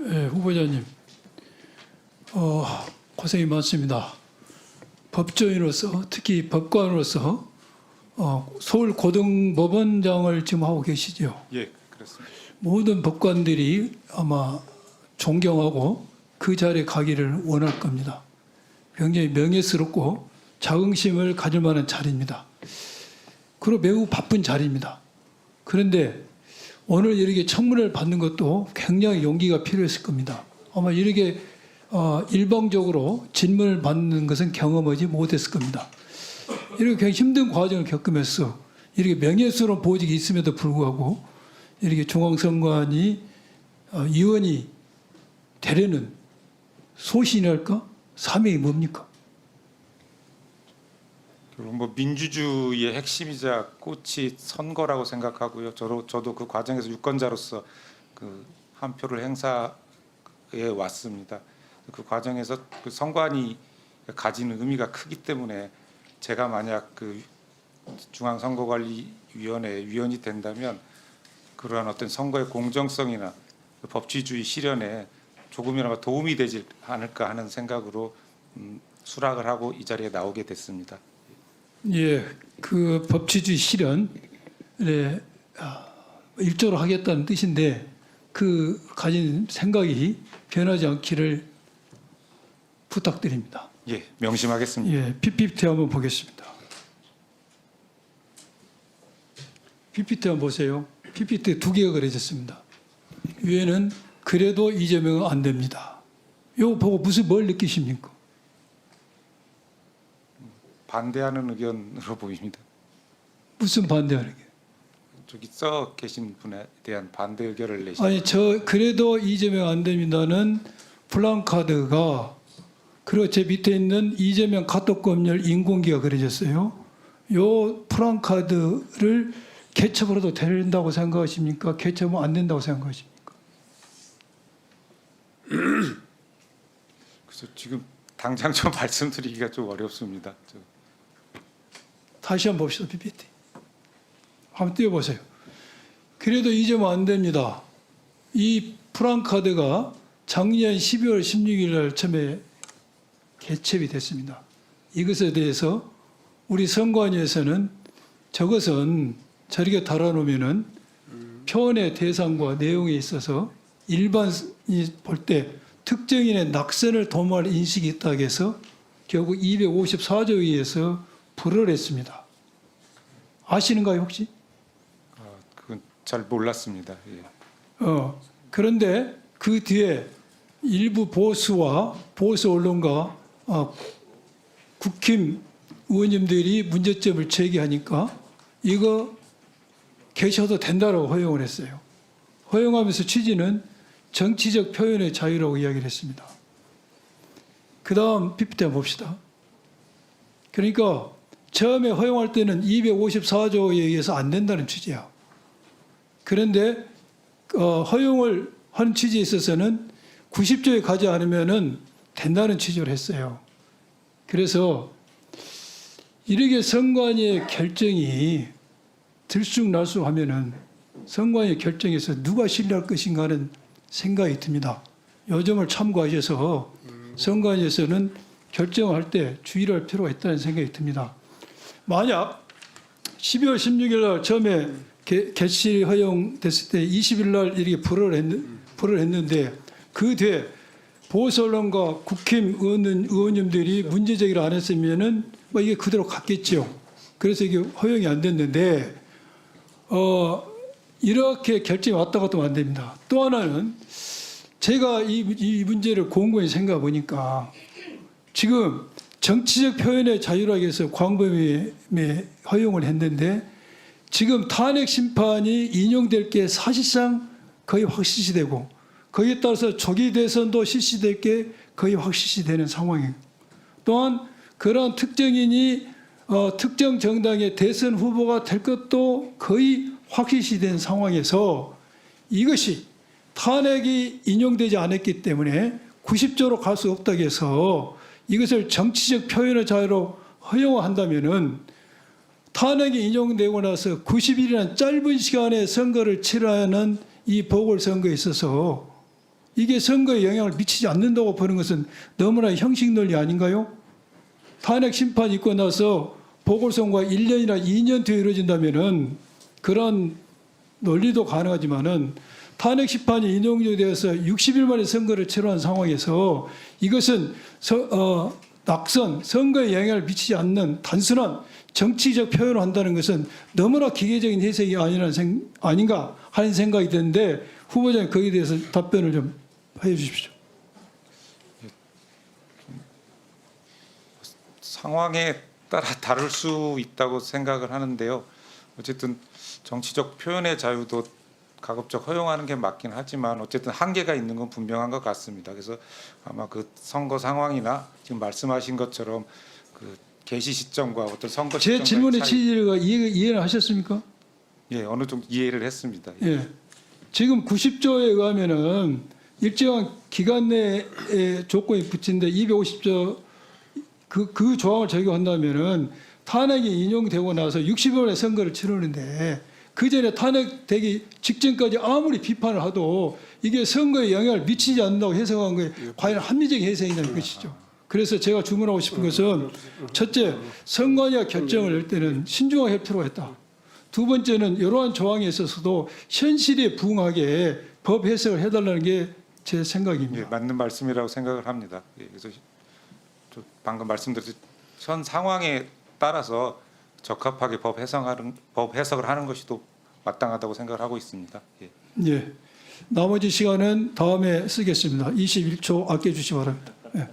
예, 후보자님, 고생이 많습니다. 법조인으로서, 특히 법관으로서 서울고등법원장을 지금 하고 계시죠. 예, 그렇습니다. 모든 법관들이 아마 존경하고 그 자리에 가기를 원할 겁니다. 굉장히 명예스럽고 자긍심을 가질 만한 자리입니다. 그리고 매우 바쁜 자리입니다. 그런데 오늘 이렇게 청문회를 받는 것도 굉장히 용기가 필요했을 겁니다. 아마 이렇게 일방적으로 질문을 받는 것은 경험하지 못했을 겁니다. 이렇게 굉장히 힘든 과정을 겪으면서 이렇게 명예스러운 보직이 있음에도 불구하고 이렇게 중앙선관위 위원이 되려는 소신이랄까? 사명이 뭡니까? 결국 뭐 민주주의의 핵심이자 꽃이 선거라고 생각하고요. 저도 그 과정에서 유권자로서 그 한 표를 행사해 왔습니다. 그 과정에서 그 선관위 가지는 의미가 크기 때문에 제가 만약 그 중앙선거관리위원회 위원이 된다면 그러한 어떤 선거의 공정성이나 그 법치주의 실현에 조금이나마 도움이 되지 않을까 하는 생각으로 수락을 하고 이 자리에 나오게 됐습니다. 예, 그 법치주의 실현에 일조로 하겠다는 뜻인데 그 가진 생각이 변하지 않기를 부탁드립니다. 예, 명심하겠습니다. 예, PPT 한번 보겠습니다. PPT 한번 보세요. PPT 두 개가 그려졌습니다. 위에는 그래도 이재명은 안 됩니다. 이거 보고 뭘 느끼십니까? 반대하는 의견으로 보입니다. 무슨 반대하는 게? 저기 써 계신 분에 대한 반대 의견을 내신. 아니 그래도 이재명 안 됩니다는 플랜카드가 그리고 제 밑에 있는 이재명 카톡검열 인공기가 그려졌어요. 요 플랜카드를 개첩으로도 된다고 생각하십니까? 개첩은 안 된다고 생각하십니까? 그래서 지금 당장 좀 말씀드리기가 좀 어렵습니다. 다시 한번 봅시다. PPT. 한번 띄워보세요. 그래도 이재명 안 됩니다. 이 플랜카드가 작년 12월 16일 날 처음에 개첩이 됐습니다. 이것에 대해서 우리 선관위에서는 저것은 저렇게 달아놓으면은 표현의 대상과 내용에 있어서 일반이 볼 때 특정인의 낙선을 도모할 인식이 있다고 해서 결국 254조에 의해서 불허를 했습니다. 아시는가요 혹시? 그건 잘 몰랐습니다. 예. 그런데 그 뒤에 일부 보수와 보수 언론과 국힘 의원님들이 문제점을 제기하니까 이거 계셔도 된다고 허용을 했어요. 허용하면서 취지는 정치적 표현의 자유라고 이야기를 했습니다. 그 다음 PPT 한번 봅시다. 그러니까 처음에 허용할 때는 254조에 의해서 안 된다는 취지야. 그런데 허용을 하는 취지에 있어서는 90조에 가지 않으면은 된다는 취지를 했어요. 그래서 이렇게 선관위의 결정이 들쑥날쑥하면은 선관위 결정에서 누가 신뢰할 것인가 하는 생각이 듭니다. 요 점을 참고하셔서 선관위에서는 결정할 때 주의를 할 필요가 있다는 생각이 듭니다. 만약 12월 16일 날 처음에 개시 허용됐을 때 20일 날 이렇게 불허를 했는데 그 뒤에 보수 언론과 국힘 의원님들이 문제 제기를 안 했으면은 뭐 이게 그대로 갔겠죠. 그래서 이게 허용이 안 됐는데 이렇게 결정이 왔다 갔다 하면 안 됩니다. 또 하나는 제가 이 문제를 곰곰이 생각해 보니까 지금 정치적 표현의 자유라고 해서 광범위에 허용을 했는데 지금 탄핵 심판이 인용될 게 사실상 거의 확실시되고 거기에 따라서 조기 대선도 실시될 게 거의 확실시되는 상황이에요. 또한 그러한 특정인이 특정 정당의 대선 후보가 될 것도 거의 확실시된 상황에서 이것이 탄핵이 인용되지 않았기 때문에 90조로 갈 수 없다고 해서 이것을 정치적 표현의 자유로 허용한다면은 탄핵이 인용되고 나서 90일이라는 짧은 시간에 선거를 치르는 이 보궐선거에 있어서 이게 선거에 영향을 미치지 않는다고 보는 것은 너무나 형식 논리 아닌가요? 탄핵 심판이 있고 나서 보궐선거가 1년이나 2년 뒤에 이루어진다면은 그런 논리도 가능하지만은 탄핵 심판이 인용되어서 60일 만에 선거를 치러한 상황에서 이것은 낙선, 선거에 영향을 미치지 않는 단순한 정치적 표현을 한다는 것은 너무나 기계적인 해석이 아닌가 하는 생각이 드는데 후보자님 거기에 대해서 답변을 좀 해주십시오. 상황에 따라 다를 수 있다고 생각을 하는데요. 어쨌든 정치적 표현의 자유도 가급적 허용하는 게 맞긴 하지만 어쨌든 한계가 있는 건 분명한 것 같습니다. 그래서 아마 그 선거 상황이나 지금 말씀하신 것처럼 그 개시 시점과 어떤 선거 제 시점과의 질문의 차이, 취지가 이해를 하셨습니까? 예, 어느 정도 이해를 했습니다. 예. 예. 지금 90조에 의하면은 일정한 기간 내에 조건이 붙인데 250조 그 조항을 적용한다면은 탄핵이 인용되고 나서 60일에 선거를 치르는데 그 전에 탄핵되기 직전까지 아무리 비판을 하도 이게 선거에 영향을 미치지 않는다고 해석한 거에 과연 합리적인 해석이냐는 것이죠. 그래서 제가 주문하고 싶은 것은 첫째, 선관위가 결정을 낼 때는 신중하게 할 필요가 있다. 두 번째는 이러한 조항에 있어서도 현실에 부응하게 법 해석을 해달라는 게 제 생각입니다. 예, 맞는 말씀이라고 생각을 합니다. 예, 그래서 저 방금 말씀드렸듯이 현 상황에 따라서 적합하게 법 해석을 하는 것이 또 마땅하다고 생각을 하고 있습니다. 예. 예. 나머지 시간은 다음에 쓰겠습니다. 21초 아껴주시기 바랍니다. 예.